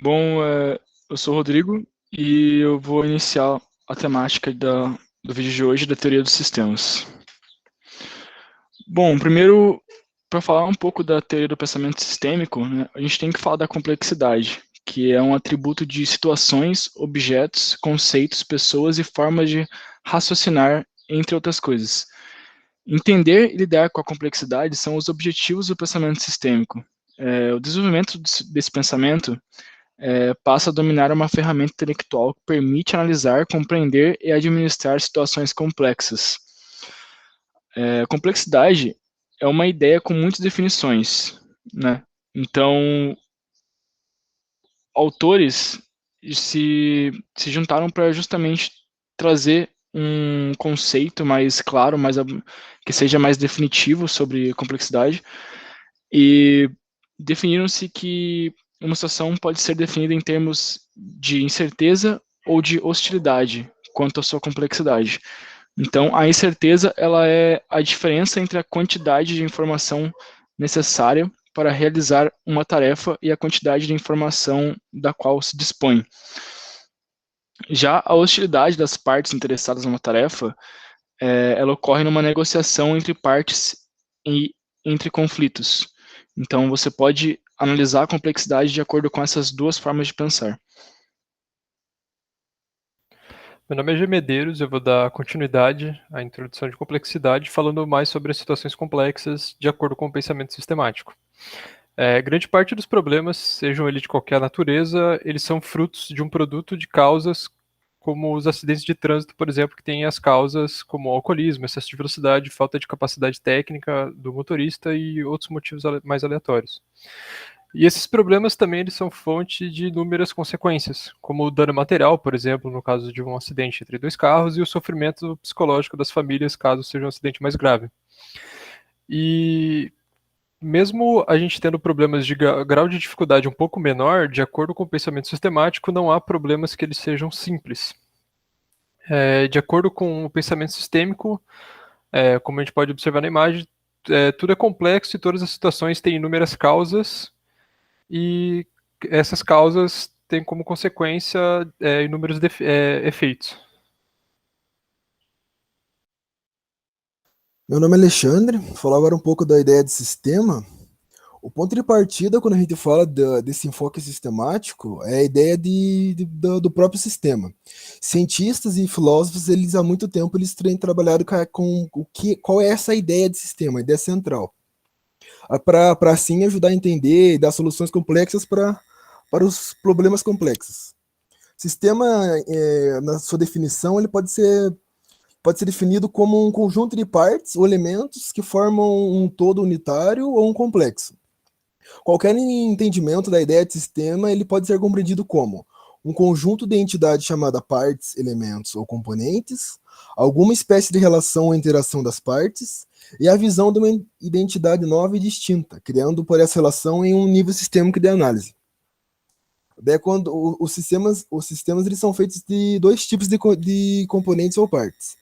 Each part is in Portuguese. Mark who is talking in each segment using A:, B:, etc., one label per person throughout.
A: Bom, eu sou o Rodrigo e eu vou iniciar a temática do vídeo de hoje da teoria dos sistemas. Bom, primeiro, para falar um pouco da teoria do pensamento sistêmico, né, a gente tem que falar da complexidade, que é um atributo de situações, objetos, conceitos, pessoas e formas de raciocinar, entre outras coisas. Entender e lidar com a complexidade são os objetivos do pensamento sistêmico. O desenvolvimento desse pensamento passa a dominar uma ferramenta intelectual que permite analisar, compreender e administrar situações complexas. Complexidade é uma ideia com muitas definições, né? Então, autores se juntaram para justamente trazer um conceito mais claro, que seja mais definitivo sobre complexidade, e definiram-se que uma situação pode ser definida em termos de incerteza ou de hostilidade quanto à sua complexidade. Então, a incerteza ela é a diferença entre a quantidade de informação necessária para realizar uma tarefa e a quantidade de informação da qual se dispõe. Já a hostilidade das partes interessadas numa tarefa, ela ocorre numa negociação entre partes e entre conflitos. Então, você pode analisar a complexidade de acordo com essas duas formas de pensar.
B: Meu nome é G. Medeiros, eu vou dar continuidade à introdução de complexidade, falando mais sobre as situações complexas de acordo com o pensamento sistemático. Grande parte dos problemas, sejam eles de qualquer natureza, eles são frutos de um produto de causas como os acidentes de trânsito, por exemplo, que têm as causas como alcoolismo, excesso de velocidade, falta de capacidade técnica do motorista e outros motivos mais aleatórios. E esses problemas também eles são fonte de inúmeras consequências, como o dano material, por exemplo, no caso de um acidente entre dois carros, e o sofrimento psicológico das famílias, caso seja um acidente mais grave. E mesmo a gente tendo problemas de grau de dificuldade um pouco menor, de acordo com o pensamento sistemático, não há problemas que eles sejam simples. De acordo com o pensamento sistêmico, como a gente pode observar na imagem, tudo é complexo e todas as situações têm inúmeras causas, e essas causas têm como consequência inúmeros efeitos.
C: Meu nome é Alexandre, vou falar agora um pouco da ideia de sistema. O ponto de partida, quando a gente fala desse enfoque sistemático, é a ideia do próprio sistema. Cientistas e filósofos, eles há muito tempo eles têm trabalhado com qual é essa ideia de sistema, a ideia central, para assim ajudar a entender e dar soluções complexas para os problemas complexos. Sistema, na sua definição, ele pode ser definido como um conjunto de partes ou elementos que formam um todo unitário ou um complexo. Qualquer entendimento da ideia de sistema ele pode ser compreendido como um conjunto de entidades chamada partes, elementos ou componentes, alguma espécie de relação ou interação das partes, e a visão de uma identidade nova e distinta, criando por essa relação em um nível sistêmico de análise. Daí, quando os sistemas eles são feitos de dois tipos de componentes ou partes.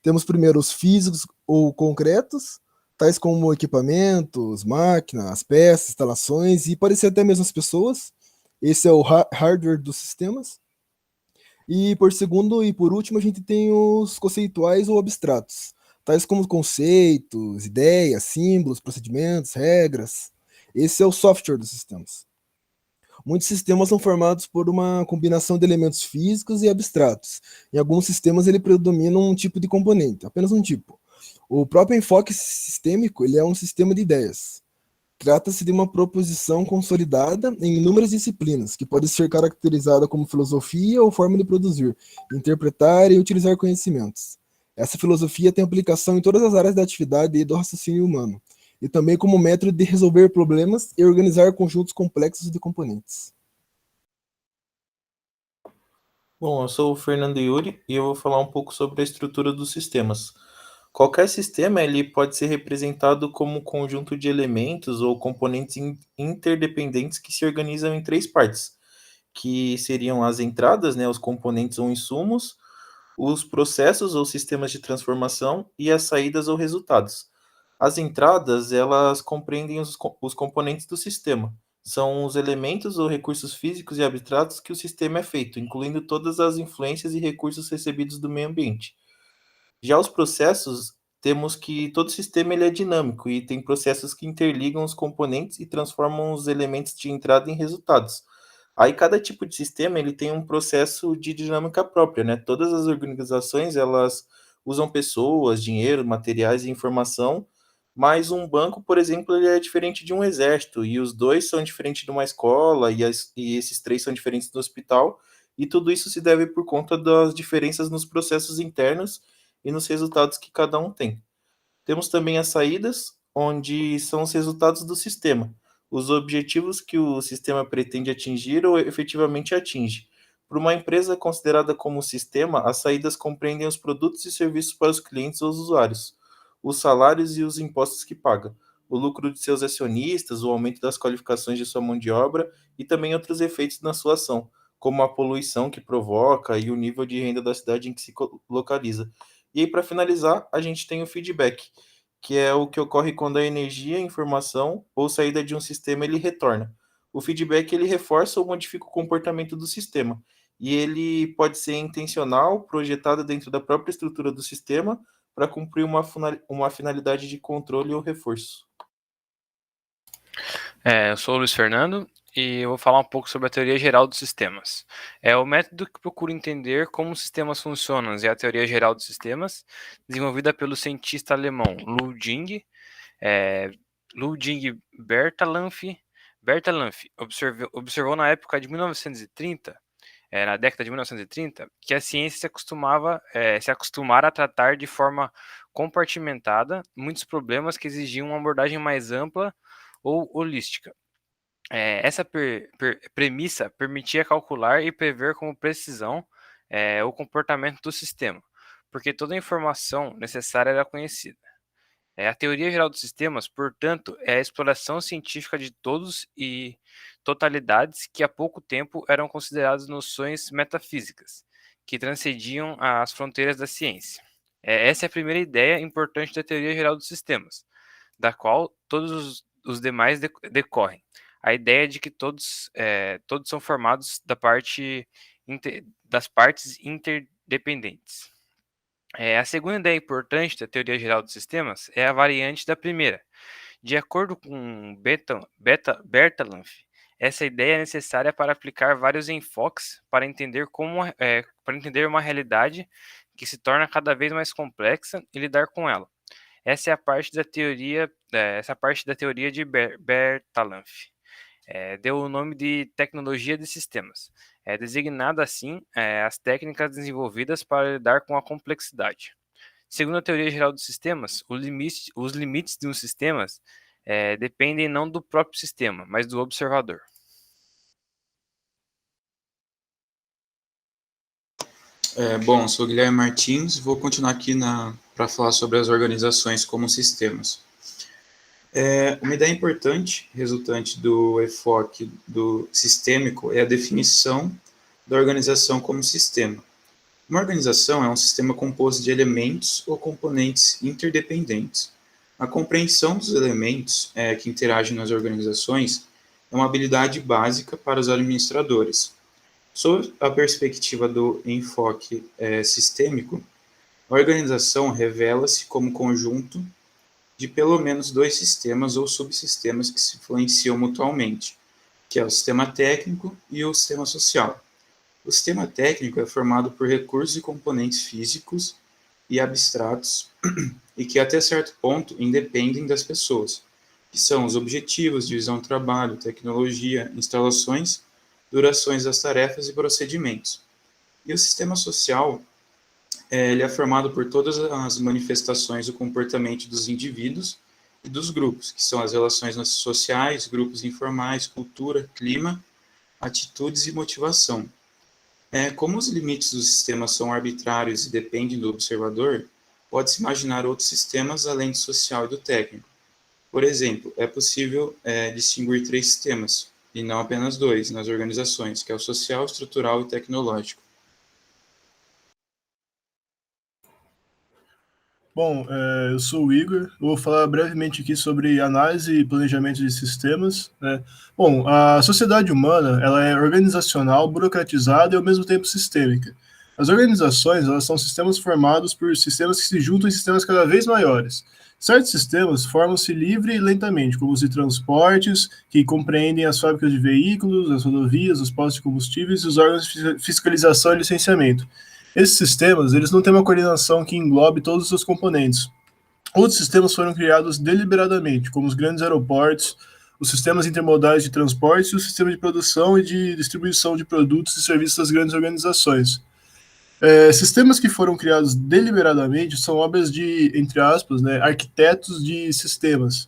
C: Temos primeiro os físicos ou concretos, tais como equipamentos, máquinas, peças, instalações e pode ser até mesmo as pessoas. Esse é o hardware dos sistemas. E por segundo e por último, a gente tem os conceituais ou abstratos, tais como conceitos, ideias, símbolos, procedimentos, regras. Esse é o software dos sistemas. Muitos sistemas são formados por uma combinação de elementos físicos e abstratos. Em alguns sistemas ele predomina um tipo de componente, apenas um tipo. O próprio enfoque sistêmico ele é um sistema de ideias. Trata-se de uma proposição consolidada em inúmeras disciplinas, que pode ser caracterizada como filosofia ou forma de produzir, interpretar e utilizar conhecimentos. Essa filosofia tem aplicação em todas as áreas da atividade e do raciocínio humano, e também como método de resolver problemas e organizar conjuntos complexos de componentes.
D: Bom, eu sou o Fernando Yuri e eu vou falar um pouco sobre a estrutura dos sistemas. Qualquer sistema ele pode ser representado como um conjunto de elementos ou componentes interdependentes que se organizam em três partes, que seriam as entradas, né, os componentes ou insumos, os processos ou sistemas de transformação e as saídas ou resultados. As entradas, elas compreendem os componentes do sistema, são os elementos ou recursos físicos e abstratos que o sistema é feito, incluindo todas as influências e recursos recebidos do meio ambiente. Já os processos, temos que todo sistema ele é dinâmico e tem processos que interligam os componentes e transformam os elementos de entrada em resultados. Aí cada tipo de sistema ele tem um processo de dinâmica própria, né? Todas as organizações elas usam pessoas, dinheiro, materiais e informação, mas um banco, por exemplo, ele é diferente de um exército e os dois são diferentes de uma escola e esses três são diferentes do hospital e tudo isso se deve por conta das diferenças nos processos internos e nos resultados que cada um tem. Temos também as saídas, onde são os resultados do sistema, os objetivos que o sistema pretende atingir ou efetivamente atinge. Para uma empresa considerada como sistema, as saídas compreendem os produtos e serviços para os clientes ou os usuários, os salários e os impostos que paga, o lucro de seus acionistas, o aumento das qualificações de sua mão de obra e também outros efeitos na sua ação, como a poluição que provoca e o nível de renda da cidade em que se localiza. E aí, para finalizar, a gente tem o feedback, que é o que ocorre quando a energia, informação ou saída de um sistema ele retorna. O feedback ele reforça ou modifica o comportamento do sistema, e ele pode ser intencional, projetado dentro da própria estrutura do sistema para cumprir uma finalidade de controle ou reforço.
E: Eu sou o Luiz Fernando e eu vou falar um pouco sobre a teoria geral dos sistemas. É o método que procura entender como os sistemas funcionam e a teoria geral dos sistemas, desenvolvida pelo cientista alemão Ludwig Bertalanffy. Bertalanffy observou na época de 1930, na década de 1930, que a ciência se acostumara a tratar de forma compartimentada muitos problemas que exigiam uma abordagem mais ampla ou holística. Essa premissa permitia calcular e prever com precisão o comportamento do sistema, porque toda a informação necessária era conhecida. A teoria geral dos sistemas, portanto, é a exploração científica de todos e totalidades que há pouco tempo eram consideradas noções metafísicas, que transcendiam as fronteiras da ciência. Essa é a primeira ideia importante da teoria geral dos sistemas, da qual todos os demais decorrem. A ideia de que todos são formados das partes interdependentes. A segunda ideia importante da teoria geral dos sistemas é a variante da primeira. De acordo com Bertalanffy, essa ideia é necessária para aplicar vários enfoques para entender uma realidade que se torna cada vez mais complexa e lidar com ela. Essa é a parte da teoria de Bertalanffy. Deu o nome de tecnologia de sistemas. Designada assim as técnicas desenvolvidas para lidar com a complexidade. Segundo a teoria geral dos sistemas, os limites de um sistema dependem não do próprio sistema, mas do observador.
F: Bom, sou Guilherme Martins, vou continuar aqui para falar sobre as organizações como sistemas. Uma ideia importante, resultante do enfoque do sistêmico, é a definição da organização como sistema. Uma organização é um sistema composto de elementos ou componentes interdependentes. A compreensão dos elementos que interagem nas organizações é uma habilidade básica para os administradores. Sob a perspectiva do enfoque sistêmico, a organização revela-se como conjunto de pelo menos dois sistemas ou subsistemas que se influenciam mutuamente, que é o sistema técnico e o sistema social. O sistema técnico é formado por recursos e componentes físicos e abstratos e que até certo ponto independem das pessoas, que são os objetivos, divisão do trabalho, tecnologia, instalações, durações das tarefas e procedimentos. E o sistema social ele é formado por todas as manifestações do comportamento dos indivíduos e dos grupos, que são as relações sociais, grupos informais, cultura, clima, atitudes e motivação. Como os limites do sistema são arbitrários e dependem do observador, pode-se imaginar outros sistemas além do social e do técnico. Por exemplo, é possível distinguir três sistemas, e não apenas dois, nas organizações, que é o social, estrutural e tecnológico.
G: Bom, eu sou o Igor, eu vou falar brevemente aqui sobre análise e planejamento de sistemas, né? Bom, a sociedade humana, ela é organizacional, burocratizada e ao mesmo tempo sistêmica. As organizações, elas são sistemas formados por sistemas que se juntam em sistemas cada vez maiores. Certos sistemas formam-se livre e lentamente, como os de transportes, que compreendem as fábricas de veículos, as rodovias, os postos de combustíveis e os órgãos de fiscalização e licenciamento. Esses sistemas, eles não têm uma coordenação que englobe todos os seus componentes. Outros sistemas foram criados deliberadamente, como os grandes aeroportos, os sistemas intermodais de transporte e o sistema de produção e de distribuição de produtos e serviços das grandes organizações. Sistemas que foram criados deliberadamente são obras de, entre aspas, né, arquitetos de sistemas.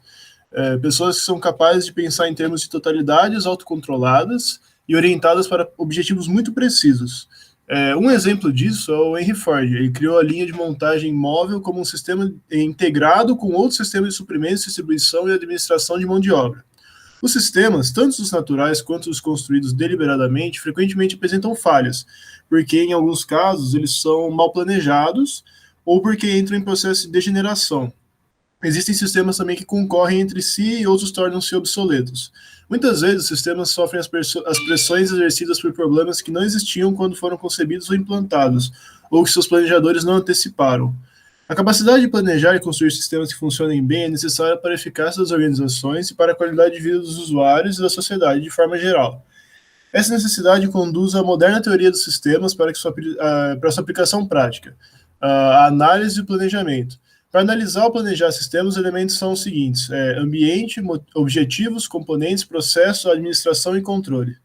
G: Pessoas que são capazes de pensar em termos de totalidades autocontroladas e orientadas para objetivos muito precisos. Um exemplo disso é o Henry Ford. Ele criou a linha de montagem móvel como um sistema integrado com outros sistemas de suprimentos, distribuição e administração de mão de obra. Os sistemas, tanto os naturais quanto os construídos deliberadamente, frequentemente apresentam falhas, porque em alguns casos eles são mal planejados ou porque entram em processo de degeneração. Existem sistemas também que concorrem entre si e outros tornam-se obsoletos. Muitas vezes, os sistemas sofrem as pressões exercidas por problemas que não existiam quando foram concebidos ou implantados, ou que seus planejadores não anteciparam. A capacidade de planejar e construir sistemas que funcionem bem é necessária para a eficácia das organizações e para a qualidade de vida dos usuários e da sociedade de forma geral. Essa necessidade conduz à moderna teoria dos sistemas para sua aplicação prática, a análise e o planejamento. Para analisar ou planejar sistemas, os elementos são os seguintes: ambiente, objetivos, componentes, processo, administração e controle.